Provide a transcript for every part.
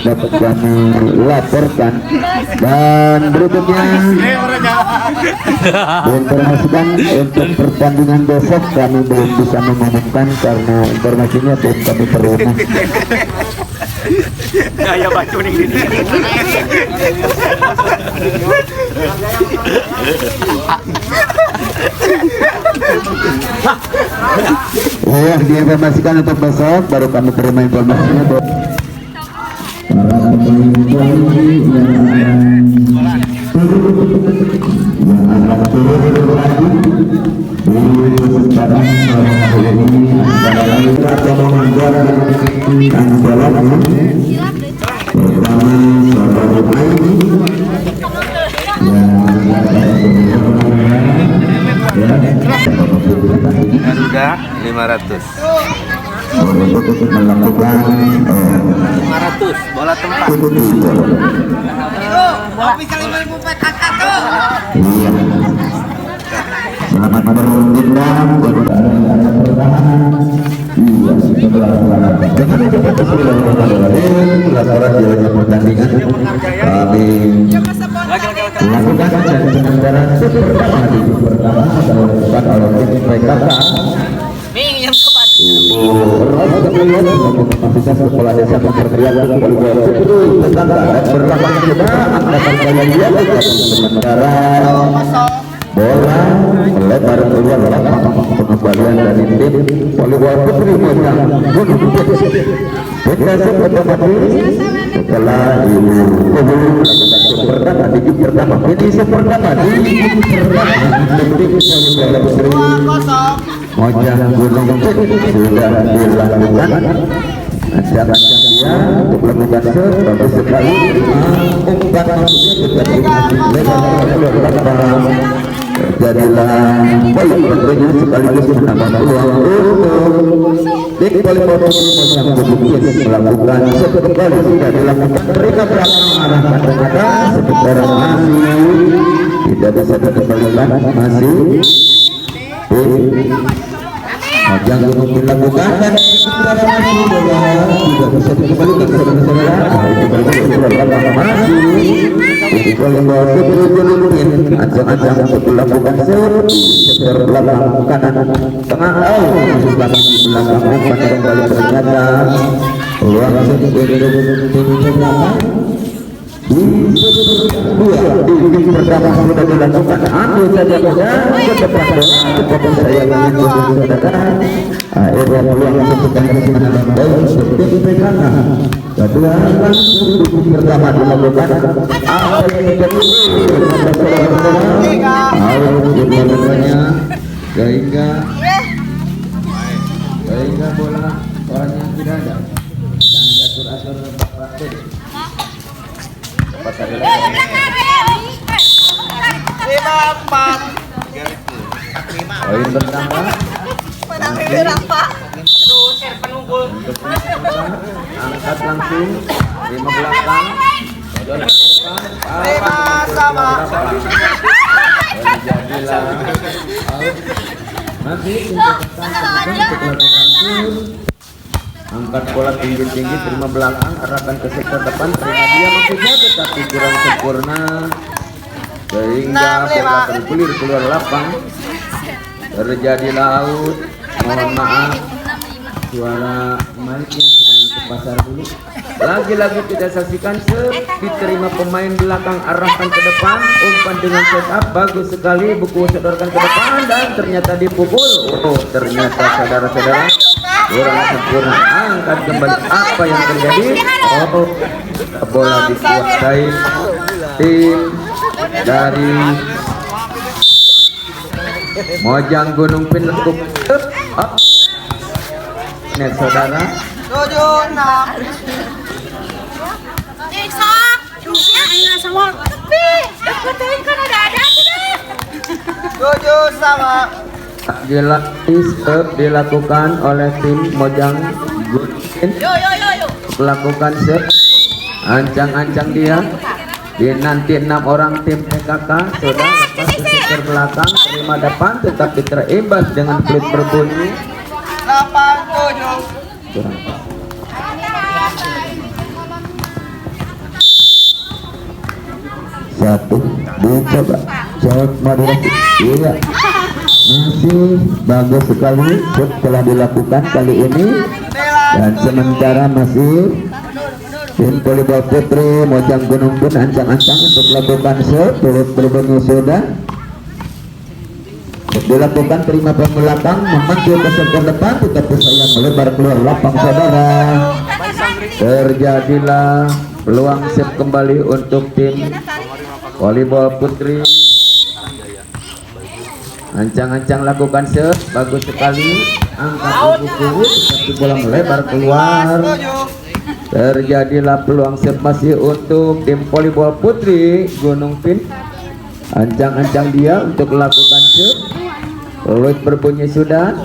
dapat kami laporkan. Dan berikutnya diinformasikan untuk pertandingan besok kami belum bisa mengumumkan karena informasinya belum kami terima. Gaya baca nih ini. Ya, diinformasikan untuk besok baru kami terima informasinya. Garuda 500. 500 bola tempat. Selamat berunding laporan jalannya pertandingan kami lakukan dan penyelenggaraan pertama di pertama dilakukan oleh tim PKK Kapasitas Kepala Desa Pemberdayaan tentang berlakukan kita angkatan kalian sementara bola lebar keluar lapangan pengembalian dari tim volleyball putri Mojang Gunung Putri. Otomatis setelah pertama di pertama finish pertama di tim volleyball putri Mojang Gunung Putri sudah dilakukan. Ada dia untuk melakukan bagus sekali umpan masuknya jadilah poin tentunya sekaligus menambah peluang untuk tim volleyball Mojang Gunung melakukan kembali sudah dilakukan mereka belakang arahkan ternyata sementara masih tidak bisa dikembalikan masih Mojang Gunung dilakukan dan sementara masih tidak bisa dikembalikan saudara-saudara masih volleyball putri Gunung ancang-ancang untuk dilakukan sektor belakang kanan tengah belakang pada kembali ternyata peluang di pertama sudah dilakukan anu saja ke depan bola saya mengatakan akhirnya peluang untuk menambah poin untuk tim PKK kedua pertama dilakukan apa yang terjadi sehingga bola orangnya tidak ada dan diatur-atur Bapak poin pertama angkat langsung 5 belakang angkat bola tinggi-tinggi terima belakang arahkan ke sektor depan terima dia maksudnya tetapi kurang sempurna sehingga bola tergulir keluar lapang terjadi laut. Mohon maaf suara mic-nya sedang ke pasar dulu. Lagi-lagi tidak saksikan diterima pemain belakang arahkan ke depan umpan dengan setup bagus sekali buku sodorkan ke depan dan ternyata dipukul. Ternyata saudara-saudara kurang sempurna angkat kembali apa yang terjadi. Bola dikuasai tim dari Mojang Gunung Pinlekuk up net saudara 76 dilakukan oleh tim Mojang Gunung melakukan set ancang-ancang dia dinanti 6 orang tim PKK sudah lepas ke sektor belakang terima depan tetapi terimbas dengan peluit berbunyi 87 satu dicoba shot moderasi iya masih bagus sekali shot telah dilakukan kali ini dan sementara masih tim volleyball putri Mojang Gunung pun ancang-ancang untuk lakukan shot turut berbunyi sudah dilakukan terima poin belakang memanggil ke sektor depan tetapi sayang melebar keluar lapang saudara. Terjadilah peluang set kembali untuk tim volleyball putri. Ancang-ancang lakukan set bagus sekali angkat buku tetapi bola melebar keluar. Terjadilah peluang set masih untuk tim volleyball putri Gunung Pin. Ancang-ancang dia untuk melakukan set. Peluit berbunyi sudah.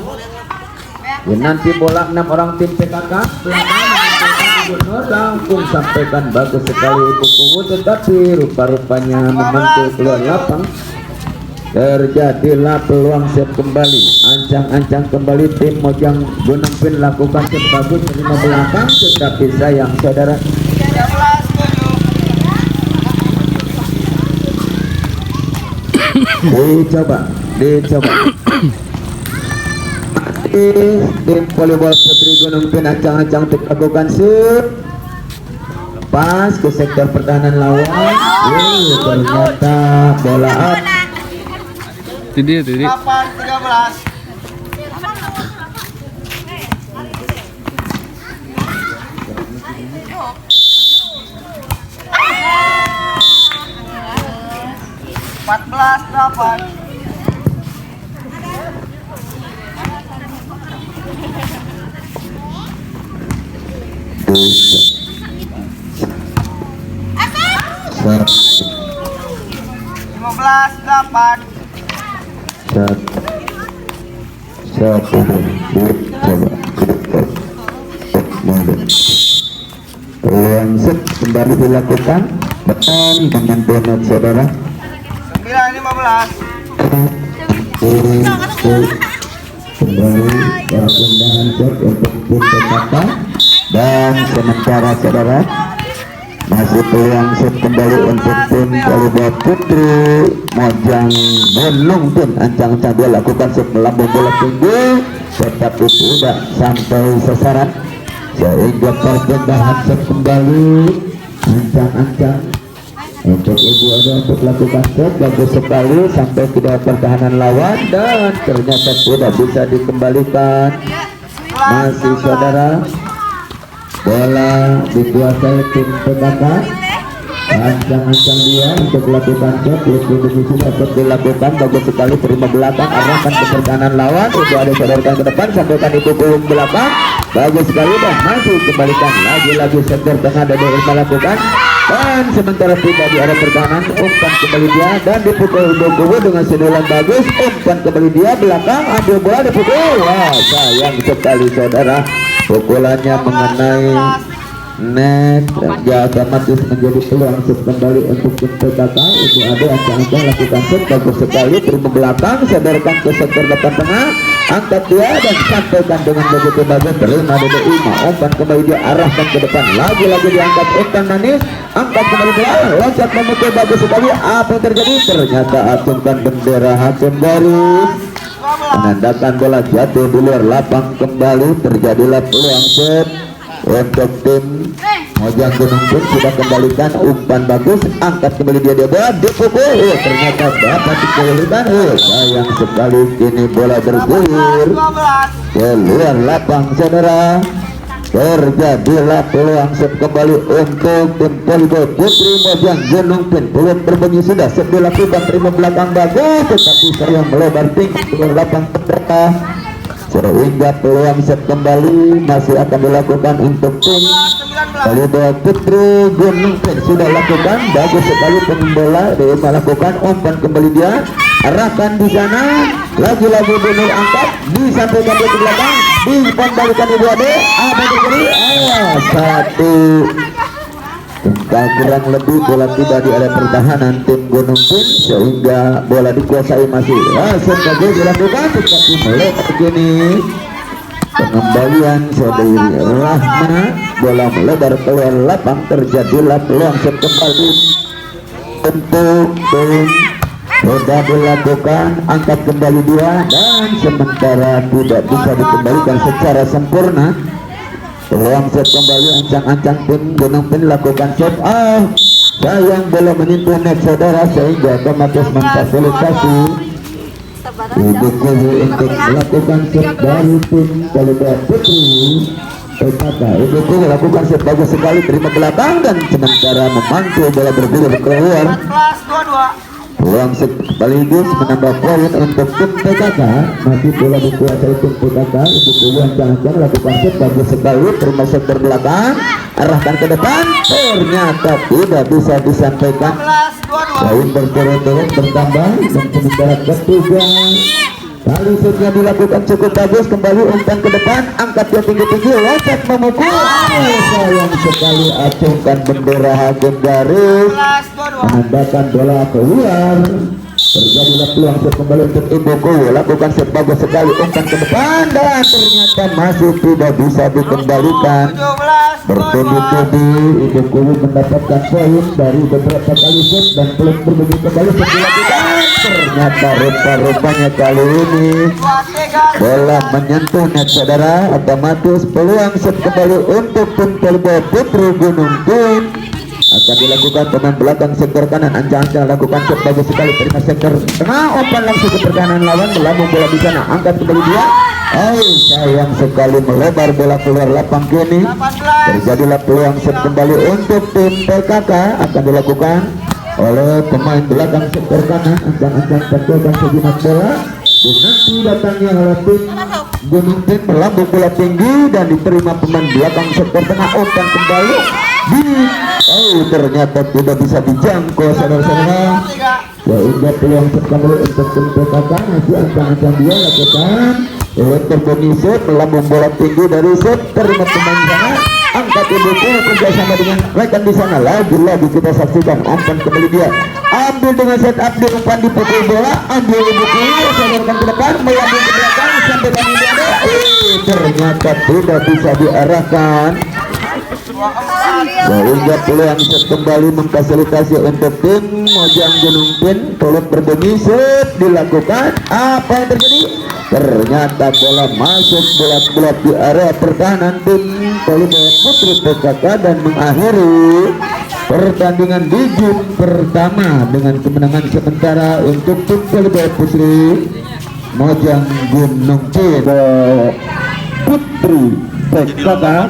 Ya, nanti bola 6 orang tim PKK langsung sampaikan bagus sekali Ibu Kuwu tetapi rupa-rupanya memantul keluar lapang. Terjadilah peluang set kembali. Ancang-ancang kembali tim Mojang Gunung Pin lakukan set bagus terima belakang tetapi sayang saudara. Dicoba tim volleyball putri Gunung Pin ancang-ancang untuk lakukan shoot pas ke sektor pertahanan lawan. Ternyata bola out. Tadi 13. Peluang set kembali dilakukan dengan donat saudara. 9-15. Kembali perpindahan set untuk tim PKK dan sementara saudara masih peluang set kembali untuk tim volleyball putri Mojang Gunung Pin. Ancang-ancang dia lakukan set melambung bola tinggi tetapi tidak sampai sasaran sehingga perpindahan set kembali. Ancang-ancang untuk ibu ada untuk lakukan set bagus sekali sampai ke dalam pertahanan lawan dan ternyata tidak bisa dikembalikan. Masih saudara bola dikuasai tim PKK. Ancang-ancang dia untuk melakukan set lebih dapat dilakukan bagus sekali terima belakang arahkan ke pertahanan lawan. Ibu ada sadarkan ke depan sampaikan itu ke belakang bagus sekali dan masih kembalikan lagi-lagi sektor tengah dan melakukan dan sementara tidak di arah pertahanan umpan kembali dia dan dipukul Kuwu dengan sendulan bagus umpan kembali dia belakang ambil bola dipukul. Wah sayang sekali saudara pukulannya mengenai net dan otomatis menjadi peluang set kembali untuk tim PKK. Ibu Ade ancang-ancang lakukan set bagus sekali terima belakang sadarkan ke sektor depan tengah angkat dia dan sampaikan dengan begitu bagus terima DDI umpan kembali dia arahkan ke depan lagi-lagi diangkat umpan manis angkat kembali dia loncat memukul bagus sekali. Apa yang terjadi? Ternyata acungkan bendera hakim garis menandakan bola jatuh di luar lapang kembali. Terjadilah peluang set untuk tim Mojang Gunung Pin sudah kembalikan umpan bagus angkat kembali dia bola dipukul ternyata dapat dikeluarkan. Sayang sekali kini bola bergulir keluar lapang saudara. Terjadilah peluang set kembali untuk tim volleyball putri Mojang Gunung Pin. Peluang berbunyi sudah set dilakukan terima belakang bagus tetapi sayang melebar tinggi keluar lapang tengah sehingga peluang set kembali masih akan dilakukan untuk tim volleyball putri Gunung Pin. Sudah lakukan bagus sekali pembola dia melakukan umpan kembali dia arahkan di sana lagi-lagi benar angkat disampaikan ke belakang dikembalikan Ibu Ade. Apa yang terjadi? Satu kurang lebih bola tiba di area pertahanan tim Gunung Pin sehingga bola dikuasai masih sebagai dilakukan tetapi melebar kini pengembalian saudari Rahma bola melebar keluar lapang. Terjadilah peluang set kembali untuk tim sudah dilakukan, angkat kembali dia dan sementara tidak bisa dikembalikan secara sempurna. Peluang set kembali, ancang-ancang tim Gunung Pin lakukan set. Sayang bola menyentuh net saudara sehingga otomatis memfasilitasi Ibu Kuli untuk melakukan set dari tim Garuda Putri PKK. Ibu Kuli lakukan set bagus sekali, terima belakang dan sementara memantul bola bergulir keluar. Peluang sekaligus menambah poin untuk tim PKK. Masih bola dikuasai tim PKK. Ibu Kuli ancang-ancang lakukan set bagus sekali, terima set terbelakang, arahkan ke depan, ternyata tidak bisa disampaikan. Poin berturut-turut bertambah dan sementara ketiga kali setnya dilakukan cukup bagus, kembali umpan ke depan, angkat dia tinggi-tinggi, loncat memukul. Sayang sekali, acungkan bendera hakim garis menandakan bola keluar. Terjadilah peluang set kembali untuk Ibu Kuli, lakukan set bagus sekali, umpan ke depan dan ternyata masih tidak bisa dikembalikan. Bertubi-tubi Ibu Kuli mendapatkan poin dari beberapa kali set dan peluang berbunyi kembali set dilakukan. Ternyata rupa-rupanya kali ini bola menyentuh net saudara, otomatis peluang set kembali untuk tim Garuda Putri Gunung Pin. Akan dilakukan pemain belakang sektor kanan, ancang-ancang lakukan set bagus sekali, terima sektor tengah, umpan langsung ke pertahanan lawan, melambung bola di sana, angkat kembali dia. Sayang sekali, melebar bola keluar lapang kini. Terjadilah peluang set kembali untuk tim PKK, akan dilakukan oleh pemain belakang sektor kanan, ancang-ancang tacklekan sejenak bola. Nanti datangnya oleh tim Gunung Pin, melambung bola tinggi dan diterima pemain belakang sektor tengah, umpan kembali ternyata tidak bisa dijangkau saudara-saudara. Sehingga peluang set kembali untuk tim PKK. Masih ancang-ancang dia lakukan terbunyi set, melambung bola tinggi dari set, terima pemain sana, angkat Ibu Kuli kerjasama dengan rekan di sana. Lagi-lagi kita saksikan umpan kembali dia, ambil dengan set up di umpan, dipukul bola, ambil Ibu Kuli, sodorkan ke depan, melambung ke belakang sampai kami ada. Ternyata tidak bisa diarahkan. Sehingga peluang set kembali memfasilitasi untuk tim Mojang Gunung Pin. Peluang berbunyi set dilakukan, apa yang terjadi? Ternyata bola masuk bulat-bulat di area pertahanan tim Garuda Putri PKK dan mengakhiri pertandingan di game pertama dengan kemenangan sementara untuk tim Garuda Putri Mojang Gunung Pin Putri PKK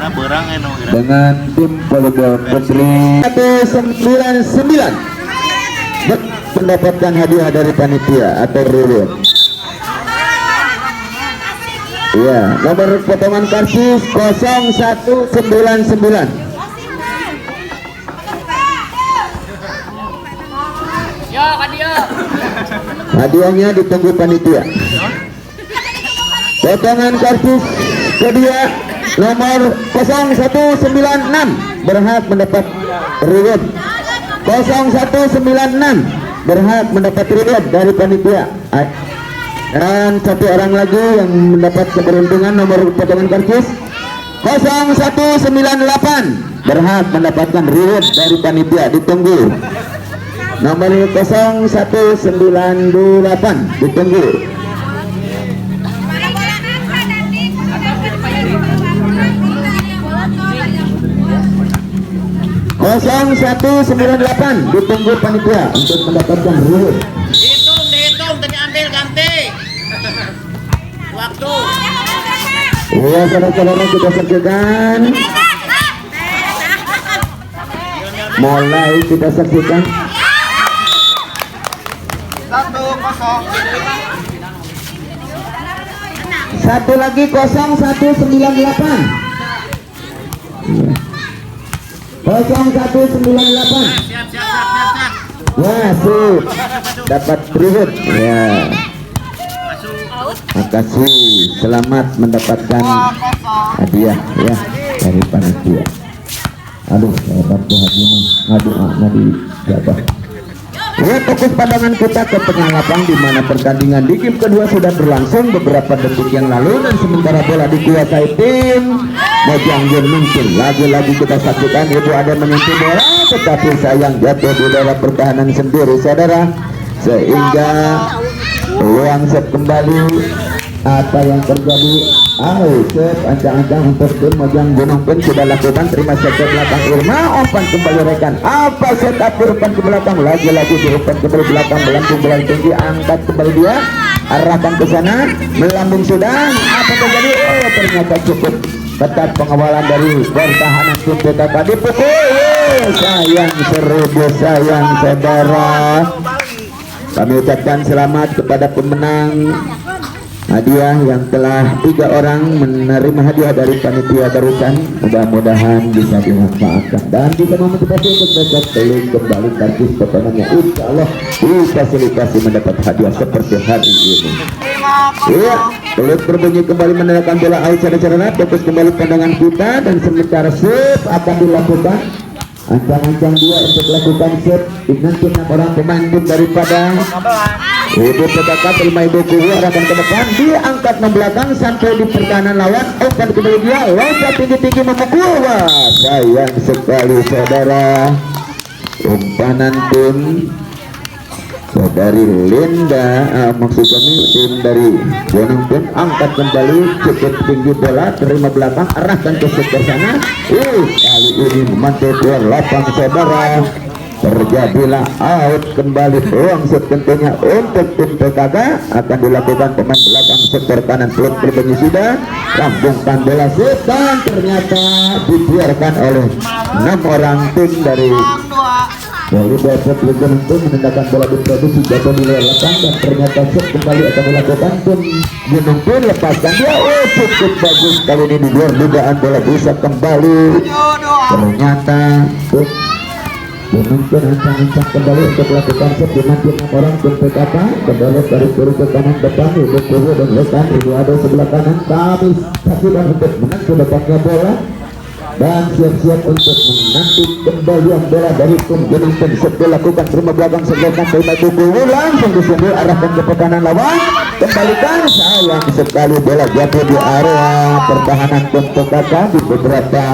dengan tim Garuda Putri 99 mendapatkan hadiah dari panitia atau reward. Ya, nomor potongan karcis 0199. Hadiahnya ditunggu panitia. Potongan karcis kedua nomor 0196 berhak mendapat reward. 0196 berhak mendapat reward dari panitia. Dan satu orang lagi yang mendapat keberuntungan nomor potongan karcis 0198 berhak mendapatkan reward dari panitia, ditunggu. Nomor 0198 ditunggu. Kosong 198 ditunggu panitia untuk mendapatkan reward. Dihitung tadi ambil ganti waktu. Iya saudara-saudara, kita saksikan, mulai kita saksikan 1-0. satu lagi 0198. 0198. Siap. Wah, sip, dapat reward ya. Makasih, selamat mendapatkan hadiah ya dari panitia. Aduh, saya bantu hadiah ngadu siapa? Ya, fokus pandangan kita ke tengah lapang di mana pertandingan di game kedua sudah berlangsung beberapa detik yang lalu dan sementara bola dikuasai tim Mojang Gunung Pin. Lagi-lagi kita saksikan itu ada menyentuh bola tetapi sayang jatuh di dalam pertahanan sendiri saudara, sehingga peluang set kembali. Apa yang terjadi? Set ancang-ancang untuk tim Mojang Gunung Pun sudah lakukan, terima set ke belakang Irma, umpan kembali rekan. Apa set up umpan ke belakang, lagi-lagi diumpan ke belakang, melambung bola tinggi, angkat kembali dia, arahkan ke sana, melambung sudah. Apa terjadi? Ternyata cukup ketat pengawalan dari pertahanan tim PKK, dipukul. Sayang seribu sayang saudara. Kami ucapkan selamat kepada pemenang hadiah yang telah 3 orang menerima hadiah dari panitia barusan. Mudah-mudahan bisa dimanfaatkan dan bisa memotivasi untuk mereka beli kembali kartis pemenangnya. Insya Allah difasilitasi mendapat hadiah seperti hari ini. Iya, pelut berbunyi kembali menandakan bola out secara fokus kembali pandangan kita, dan sementara sip akan dilakukan. Ancang-ancang dia untuk lakukan set dengan 6 orang pemain tim daripada Ibu PKK. Terima Ibu Kuhu, arahkan ke depan, diangkat membelakang sampai di pertahanan lawan, umpan kembali dia, loncat tinggi-tinggi memukul. Wah, sayang sekali saudara, umpanan tim saudari Linda, maksud kami tim dari Gunung Pun, angkat kembali cukup tinggi bola, terima belakang, arahkan ke sekitar sana. Kali ini memantul keluar lapang saudara, terjadilah out kembali. Peluang set tentunya untuk tim PKK akan dilakukan pemain belakang sektor kanan. Peluang berbunyi sudah, lambungkan bola setan, ternyata dibiarkan oleh 6 orang tim dari Volleyball Gunung Pun menendangkan bola diproduksi jatuh di luar lapang, dan ternyata set kembali akan dilakukan tim Gunung Pun, lepaskan dia. Cukup bagus kali ini di luar dugaan, bola bisa kembali. Ternyata Gunung Pun ancang-ancang kembali untuk melakukan set dengan 6 orang tim PKK. Kembali dari kiri ke kanan depan, Ibu Kuhu dan rekan Ibu ada sebelah kanan. Kami saksikan untuk menanti dapatnya bola dan siap-siap untuk menanti kembalian bola dari tim Gunung Pun. Setelah lakukan terima belakang sebelumkan terima Ibu Kuhu, langsung disundur arahkan ke pertahanan lawan, kembalikan. Sayang sekali bola jatuh di area pertahanan tim PKK di beberapa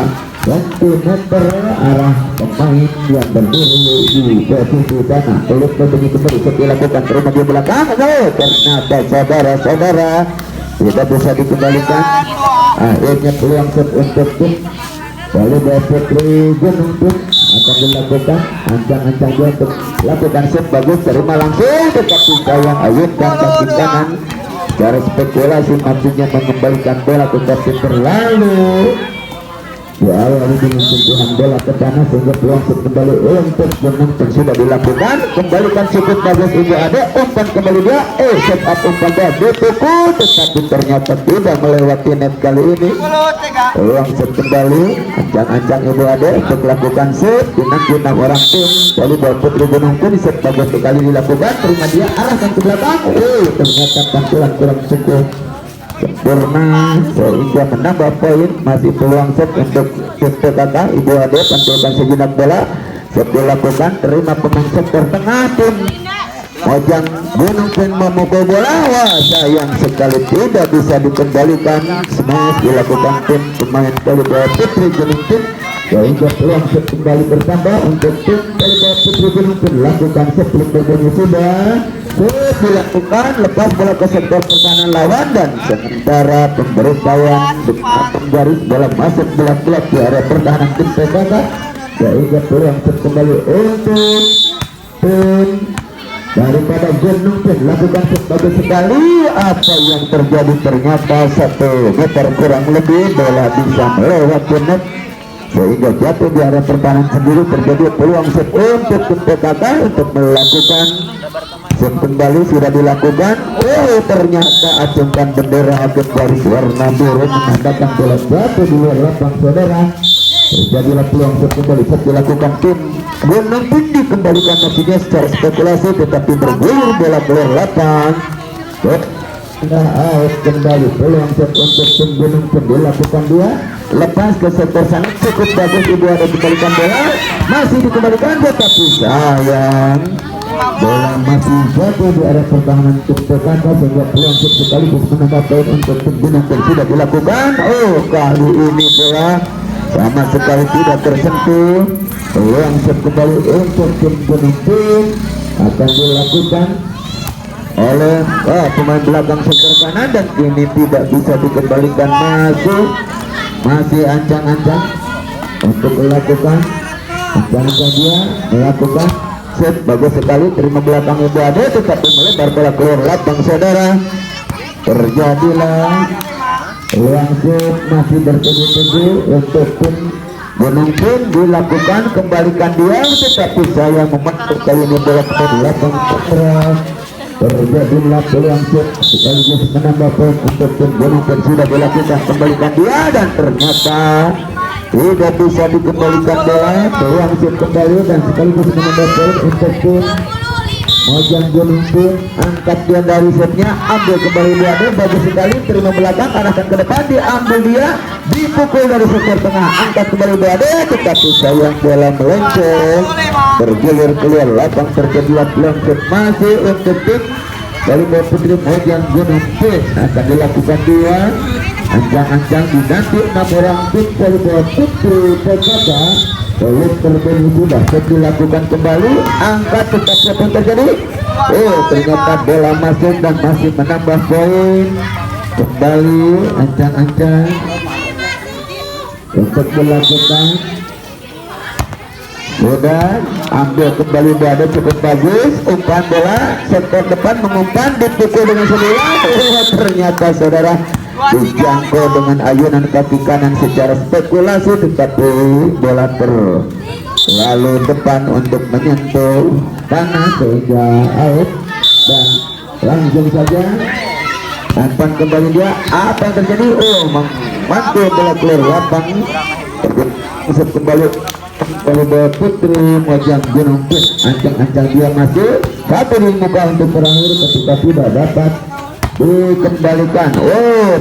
sentimeter arah pemain yang berdiri di posisi tanah. Pelut berbunyi kembali setelah lakukan terima di belakang. Ternyata saudara-saudara tidak bisa dikembalikan. Akhirnya peluang set untuk tim Volleyball Putri Gunung Pun akan dilakukan. Ancang-ancang dia untuk lakukan set bagus, terima langsung, tetapi sayang ayun dan kaki kanan. Secara spekulasi maksudnya mengembalikan bola ke kaki terlalu diawali dengan sentuhan bola ke tanah, sehingga peluang set kembali untuk Gunung Pun sudah dilakukan. Kembalikan cukup bagus Ibu Ade, umpan kembali dia, set up umpan dia dipukul, tetapi ternyata tidak melewati net kali ini. Peluang set kembali, ancang-ancang Ibu Ade untuk melakukan set dengan 6 orang tim Volleyball Putri Gunung Pun. Set bagus sekali dilakukan, terima dia, arahkan ke belakang. Ternyata pantulan kurang cukup sempurna sehingga menambah poin. Masih peluang set untuk tim PKK. Ibu Ade pantulkan sejenak bola, set dilakukan, terima pemain sektor tengah tim Mojang Gunung Pun memukul bola. Wah, sayang sekali tidak bisa dikembalikan. Smash dilakukan tim pemain Volleyball Putri Gunung Pun, sehingga peluang set kembali bertambah untuk tim Volleyball Putri Gunung Pun. Lakukan set belum berbunyi sudah, dilakukan, lepas bola ke sektor pertahanan lawan, dan sementara pemberitahuan dengan garis bola masuk bulat-bulat di area pertahanan tim PKK, sehingga peluang set kembali untuk tim daripada Gunung Pun. Lakukan set bagus sekali. Apa yang terjadi? Ternyata 1 meter kurang lebih bola bisa melewati net sehingga jatuh di area pertahanan sendiri. Terjadi peluang set untuk tim PKK untuk melakukan set kembali, sudah dilakukan. Ternyata acungkan bendera akhir garis warna biru menandakan bola jatuh di luar lapang saudara. Terjadilah peluang set kembali, set dilakukan tim Gunung Pun, dikembalikan maksudnya secara spekulasi, tetapi bergulir bola keluar lapang. Out kembali, peluang set untuk tim Gunung Pun dilakukan dia, lepas ke sektor sana, cukup bagus. Ibu ada dikembalikan bola, masih dikembalikan, tetapi sayang bola masih jatuh di area pertahanan tim PKK, sehingga peluang set sekaligus menambah poin untuk tim Gunung Pun sudah dilakukan. Kali ini bola sama sekali tidak tersentuh. Peluang set kembali untuk tim Gunung Pin akan dilakukan oleh pemain belakang sektor kanan dan kini tidak bisa dikembalikan. Masih ancang-ancang untuk melakukan dia melakukan set. Bagus sekali terima belakang Ibu Ade tetapi melebar bola keluar lapang saudara. Terjadilah peluang set masih bertuju-tuju untuk tim Gunung Pin dilakukan, kembalikan dia tetapi saya memantau kali ini bola keluar lapang saudara. Terjadilah peluang set sekaligus menambah poin untuk tim Gunung Pin, sudah dilakukan, kembalikan dia dan ternyata tidak bisa dikembalikan bola. Peluang set kembali dan sekaligus menambah poin untuk tim Mojang Gunung Pin. Angkat dia dari setnya, ambil kembali dia, bagus sekali, terima belakang, arahkan ke depan, diambil dia, dipukul dari sektor tengah, angkat kembali dia, tetapi sayang bola melenceng, tergilir keluar lapang. Terjadilah peluang set masih untuk tim Volleyball Putri Mojang Gunung Pin. Akan dilakukan dia ancang-ancang dinanti 6 orang tim Volleyball Putri PKK. Poin terbaru sudah dilakukan kembali, angkat tetap siapa yang terjadi. Ternyata bola masuk dan masih menambah poin. Kembali ancang-ancang untuk dilakukan. Sudah ambil kembali berada cukup bagus, umpan bola sektor depan mengumpan, dipukul dengan sembilan. Ternyata saudara dijangkau dengan ayunan kaki kanan secara spekulasi tetapi bola terlalu depan untuk menyentuh tanah sehingga out dan langsung saja umpan kembali dia. Apa yang terjadi? Mantul bola keluar lapang. Masuk kembali Volleyball Putri Mojang Gunung Pin. Ancang-ancang dia masuk satu di muka untuk terakhir ketika tidak dapat dikembalikan.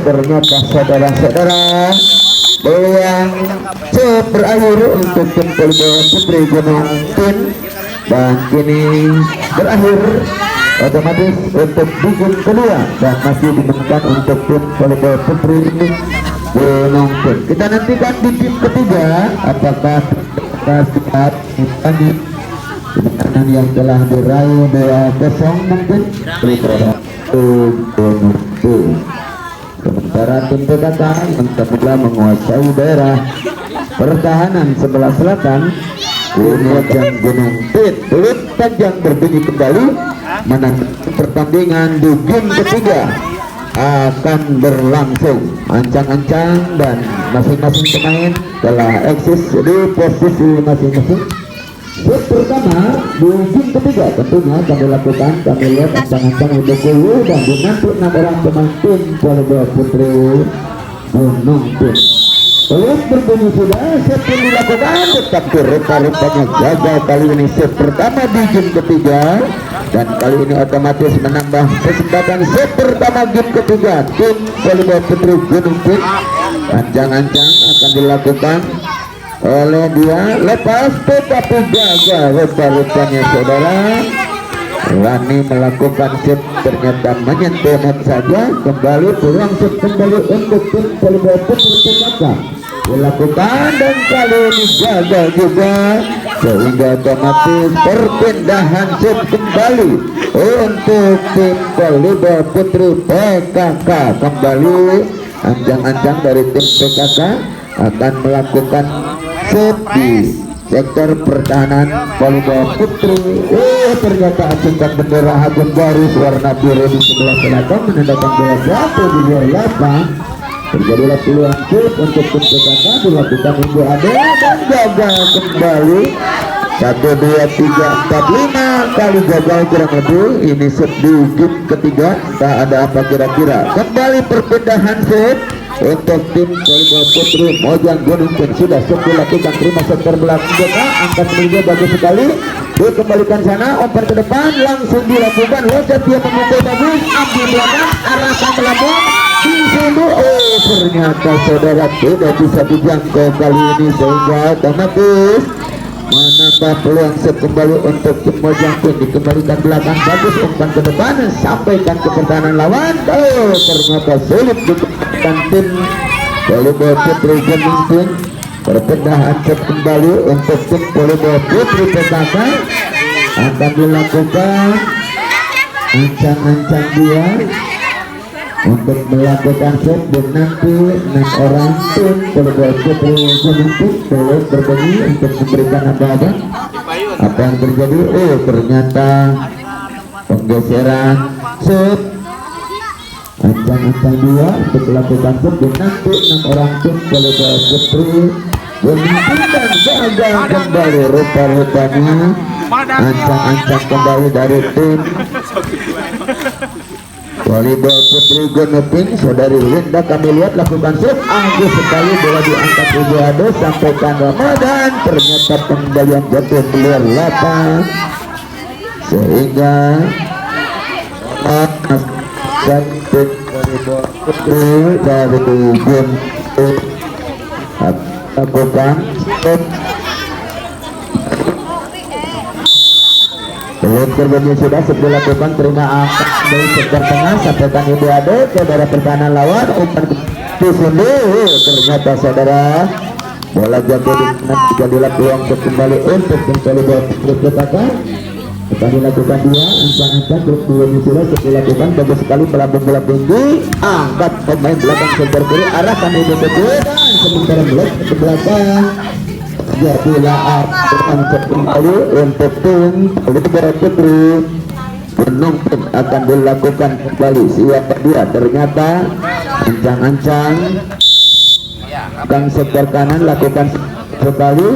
Ternyata saudara-saudara peluang berakhir untuk tim Volleyball Putri Gunung Pin dan kini berakhir otomatis untuk di game kedua dan masih dimenangkan untuk tim Volleyball Putri Gunung Pin. Kita nantikan di game ketiga apakah siap kemenangan yang telah diraih 2-0 mungkin Gunung Pin. Sementara tim PKK telah menguasai daerah pertahanan sebelah selatan. Mojang Gunung Pin peluit tajam berbunyi kembali. Menangkan pertandingan di game ketiga akan berlangsung ancang-ancang dan masing-masing pemain telah eksis di posisi masing-masing. Set pertama di game ketiga tentunya kami lakukan, kami lihat ancang-ancang untuk dulu dan dinanti 6 orang pemain tim Volleyball Putri Gunung Pin. Peluit berbunyi sudah, set pun dilakukan tetapi rupa-rupanya gagal kali ini set pertama di game ketiga dan kali ini otomatis menambah kesempatan set pertama game ketiga tim Volleyball Putri Gunung Pin. Ancang-ancang akan dilakukan oleh dia, lepas tetapi gagal rupa-rupanya saudara. Rani melakukan set ternyata menyentuh net saja. Kembali peluang set kembali untuk tim Volleyball Putri PKK dilakukan dan kali ini gagal juga sehingga otomatis perpindahan set kembali untuk tim Volleyball Putri PKK. Kembali ancang-ancang dari tim PKK akan melakukan set di sektor pertahanan Volleyball Putri. Ternyata acungkan bendera Agung Garis warna biru di sebelah selatan menandakan bola jatuh di luar lapang. Terjadilah peluang set untuk tim PKK dilakukan Ibu Ade dan gagal kembali. 1, 2, 3, 4, 5 kali gagal kurang lebih. Ini set di game ketiga. Tak ada apa kira-kira. Kembali perpindahan set untuk tim Volleyball Putri Mojang Gunung Pin. Sudah set dilakukan, terima sektor belakang juga, angkat menuju bagus sekali, dikembalikan sana, umpan ke depan, langsung dilakukan, loncat dia memukul bagus, ambil belakang, arahkan melambung di sini. Ternyata saudara tidak bisa dijangkau kali ini sehingga otomatis menambah peluang set kembali untuk tim Mojang Pin. Dikembalikan belakang, bagus umpan ke depan, sampaikan ke pertahanan lawan. Ternyata sulit dikembalikan tim Volleyball Putri Gunung Pin. Perpindahan set kembali untuk tim volleyball putri PKK akan dilakukan ancang-ancang dia untuk melakukan set dan nanti 6 orang tim volleyball putri Gunung boleh berbunyi untuk memberikan apa yang terjadi. Ternyata penggeseran set ancang-ancang dia untuk melakukan set dan nanti 6 orang tim volleyball putri menunjukkan gagal kembali. Rupa-rupanya ancang-ancang kembali dari tim volleyball putri Gunung. Saudari Linda kami lihat lakukan set Agus sekali, bola diangkat Ujado sampaikan Ramadan, ternyata pembalian jatuh keluar lapang sehingga tim volleyball putri dari Gunung lakukan set. Belum terbunyi sudah dilakukan, terima angkat dari sektor tengah sampaikan Ibu Ade saudara pertahanan lawan umpan Tusundu. Ternyata saudara bola jatuh di kanan, jadilah peluang kembali untuk tim volleyball putri PKK. Akan dilakukan dia ancang-ancang terus belum sudah dilakukan, bagus sekali melambung bola tinggi, angkat pemain belakang sektor kiri arahkan Ibu Betul dan sementara belok ke belakang. Jadilah angkat kembali untuk tim volleyball putri Gunung akan dilakukan kembali. Siapa dia? Ternyata ancang-ancang kang sektor kanan lakukan sekali.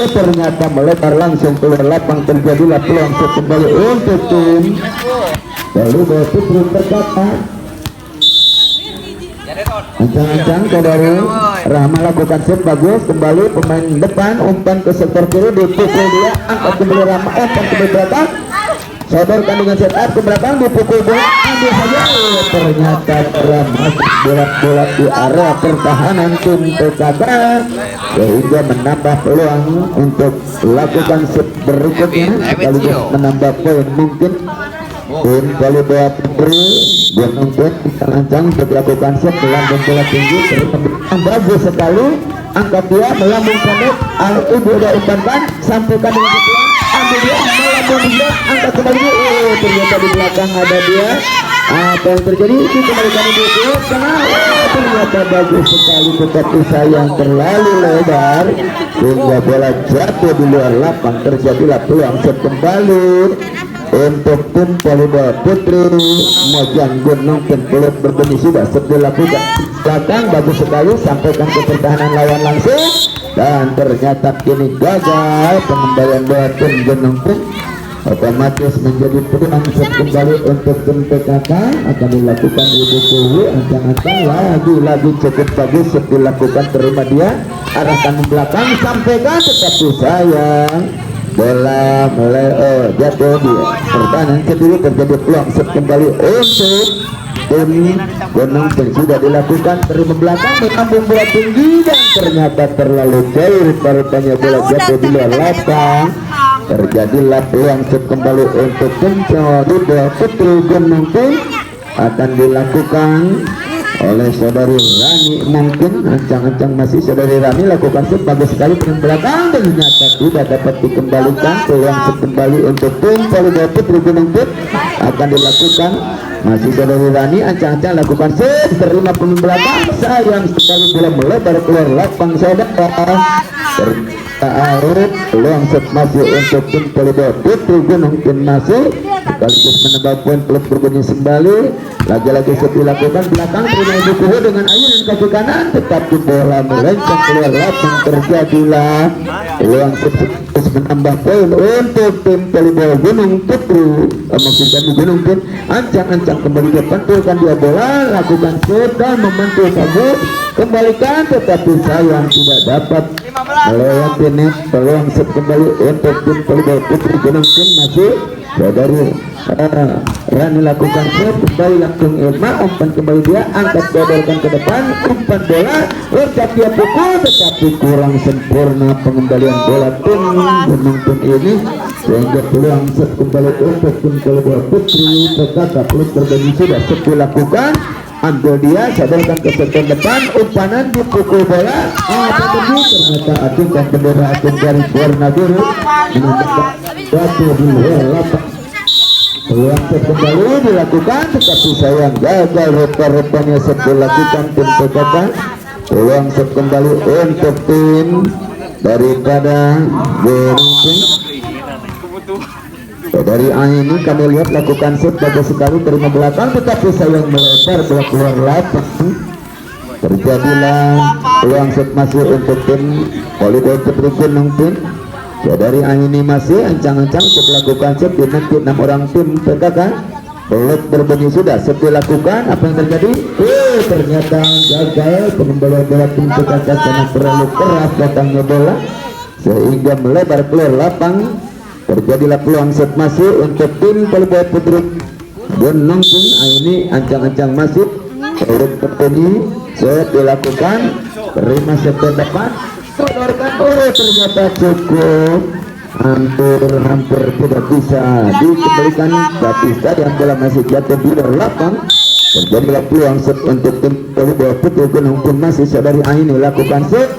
Ternyata melebar langsung keluar lapang, terjadilah peluang kembali untuk tim volleyball putri PKK. Ancang-ancang saudara Rahma lakukan set bagus kembali pemain depan umpan ke sektor kiri dipukul dia, angkat kembali Rahma umpan ke belakang, sodorkan dengan set up ke belakang, dipukul bola ambil saja. Ternyata Rahma bola di area pertahanan tim PKK sehingga menambah peluang untuk lakukan set berikutnya sekaligus menambah poin. Mungkin tim volleyball putri Gunung ancang untuk melakukan set melambung bola tinggi, bagus sekali angkat dia melambung pendek, Ibu udah umpankan sampaikan dengan tujuan, ambil dia melambung dia angkat kembali. Ternyata di belakang ada dia. Apa yang terjadi itu kembalikan Ibu ke tengah. Ternyata bagus sekali tetapi sayang terlalu lebar sehingga bola jatuh di luar lapang, terjadilah peluang set kembali untuk tim volleyball putri Mojang Gunung. Peluang berbunyi sudah dilakukan belakang, bagus sekali sampaikan ke pertahanan lawan langsung dan ternyata kini gagal pengembalian bola tim Gunung pun otomatis menjadi peluang set kembali untuk tim PKK. Akan dilakukan Ibu Kuwi ancang-ancang lagi cukup bagus set dilakukan, terima dia arahkan ke belakang sampaikan tetapi sayang bola mulai jatuh di pertahanan kedua, terjadi peluang set kembali untuk tim Gunung. Sudah dilakukan terima belakang melambung bola tinggi dan ternyata terlalu jauh, rupanya bola jatuh di luar lapang, terjadilah peluang set kembali untuk tim volleyball putri Gunung. Akan dilakukan oleh saudari Rani, mungkin ancang-ancang masih saudari Rani lakukan set bagus sekali dengan belakang, ternyata tidak dapat dikembalikan. Peluang set kembali untuk tim volleyball putri Gunung akan dilakukan masih saudari Rani, ancang-ancang lakukan set terima pemain belakang, sayang sekali bola melebar keluar lapang saudara. Peluang set masih untuk tim volleyball putri Gunung masih sekaligus menambah poin. Klub berbunyi kembali lagi-lagi set dilakukan belakang, terima Ibu Kuhu dengan ayunan kaki kanan tetapi bola melenceng keluar lapang, terjadilah peluang set menambah poin untuk tim volleyball Gunung putri. Maksudnya Gunung pun ancang-ancang kembali dipantulkan dia bola, lakukan set dan membantu bagus kembalikan tetapi sayang tidak dapat melewati net. Peluang set kembali untuk tim volleyball putri Gunung masih saudari Rani lakukan set kembali langsung Irma umpan kembali dia angkat sodorkan ke depan, umpan bola loncat dia pukul tetapi kurang sempurna pengembalian bola tim Gunung ini sehingga peluang set kembali untuk tim volleyball putri PKK. Plus terbagi sudah set dilakukan ambil dia sadarkan ke sektor depan, umpanan dipukul bola, ternyata acungkan bendera acung garis warna biru menembakkan batu di luar lapangan. Peluang kembali dilakukan, tetapi sayang gagal rupa-rupanya dilakukan tim PKK. Peluang kembali untuk tim daripada Gunung. Dari ini kami lihat lakukan set bagus sekali terima belakang, tetapi sayang melebar bola keluar lapangan. Terjadilah peluang set masih untuk tim volleyball putri Gunung Pin. Dari ini masih ancang-ancang untuk lakukan set di nanti 6 orang tim PKK. Pelut berbunyi sudah set dilakukan. Apa yang terjadi? Ternyata gagal pengembalian bola tim PKK karena terlalu keras datangnya bola sehingga melebar keluar lapang. Terjadilah peluang set masih untuk tim volleyball putri Gunung Pin. Ini ancang-ancang masih pelut berbunyi set dilakukan. Terima set ke depan, sodorkan, ternyata cukup, hampir tidak bisa dikembalikan, tapi stadion bola masih jatuh di luar lapang. Terjadilah peluang set untuk tim volleyball putri Gunung Pin masih saudari ini lakukan set.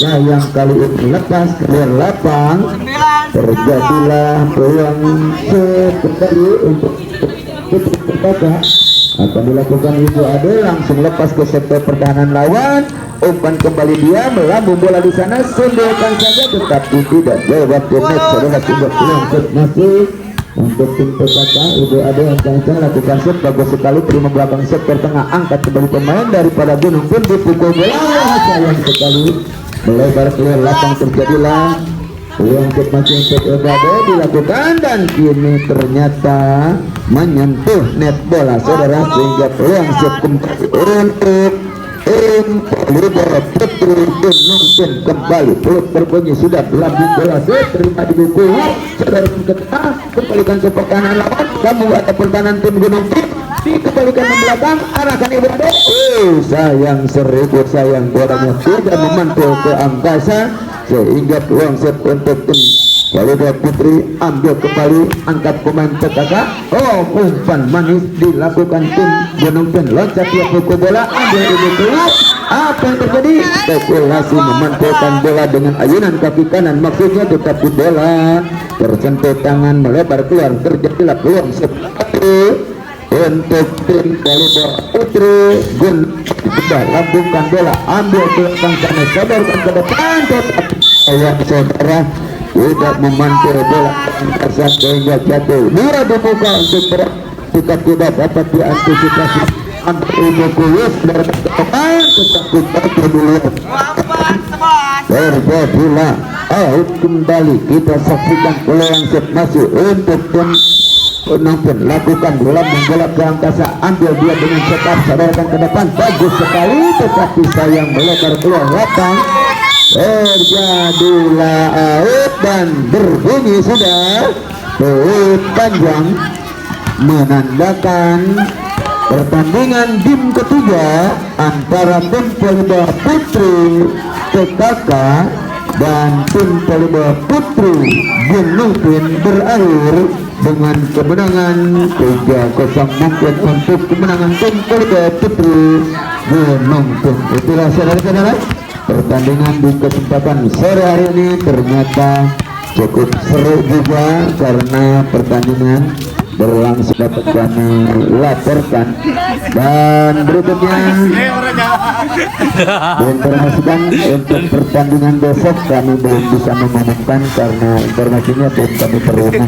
Sayang kali ini lepas keluar lapang. Terjadilah peluang set kembali untuk putri PKK. Akan dilakukan itu ada langsung lepas ke sektor pertahanan lawan. Umpan kembali dia melambung bola di sana, sundulkan saja tetapi tidak jawab the net. Saudara sudah peluang set masih untuk tim PKK. Ibu ada yang kencang lakukan set bagus sekali, terima belakang sektor tengah, angkat kembali pemain daripada Gunung Pin, dipukul bola sayang sekali melebar keluar lapang. Terjadilah peluang set masih untuk Ebade dilakukan dan kini ternyata menyentuh net bola saudara, sehingga peluang set kembali untuk volleyball putri Gunung Pin kembali. Pelut berbunyi sudah berlambung bola set terima di buku saudara kita kembalikan ke pertahanan lawan. Kamu atau pertahanan tim Gunung Pin dikembalikan ke belakang, arahkan Ebade. Sayang seribu sayang bolanya tidak memantul ke angkasa sehingga peluang set untuk tim volleyball putri ambil kembali, angkat pemain PKK. Umpan manis dilakukan tim Gunung Pin, loncat dia pukul bola, ambil ini keluar. Apa yang terjadi? Spekulasi memantulkan bola dengan ayunan kaki kanan maksudnya, tetapi bola tersentuh tangan melebar keluar. Terjadilah peluang set untuk tim volleyball putri Gunung. Sudah lambungkan bola, ambil ke belakang sana, sodorkan ke depan, tetapi sayang saudara tidak memantul bola angkasa sehingga jatuh murah dibuka untuk berat, jika tidak dapat diantisipasi. Ambil ibu kulus dari depan tetapi jatuh dulu. Terjadilah out kembali. Kita saksikan peluang set masuk untuk tim Gunung Pin, lakukan bola membola ke angkasa, ambil dia dengan cepat, sadarkan ke depan, bagus sekali tetapi sayang melebar keluar lapang. Terjadilah out dan berbunyi sudah pelut panjang menandakan pertandingan game ketiga antara tim volleyball putri PKK dan tim volleyball putri Gunung Pin berakhir dengan kemenangan 3-0 mungkin untuk kemenangan tim volleyball putri Gunung Pin. Itulah saudara-saudara pertandingan di kesempatan sore hari ini ternyata cukup seru juga karena pertandingan berlangsung dapat kami laporkan. Dan berikutnya diinformasikan untuk pertandingan besok kami belum bisa mengumumkan karena informasinya belum kami terima.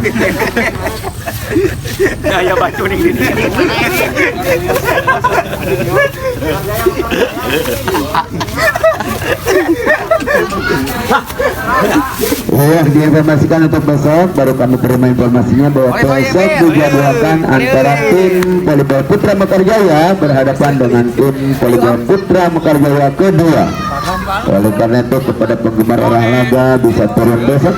Daya batu nih gini. Diinformasikan untuk besok baru kami terima informasinya bahwa besok dijadwalkan antara tim volleyball Putra Mekarjaya berhadapan dengan tim volleyball Putra Mekarjaya kedua. Oleh karena itu kepada penggemar olahraga bisa turun besok.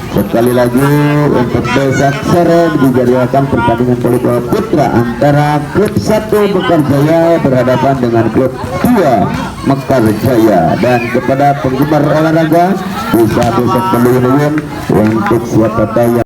Sekali lagi untuk besok sore dijadwalkan pertandingan volleyball putra antara klub 1 Mekarjaya berhadapan dengan klub 2 Mekarjaya. Dan kepada penggemar olahraga bisa besok beli untuk siapa tahu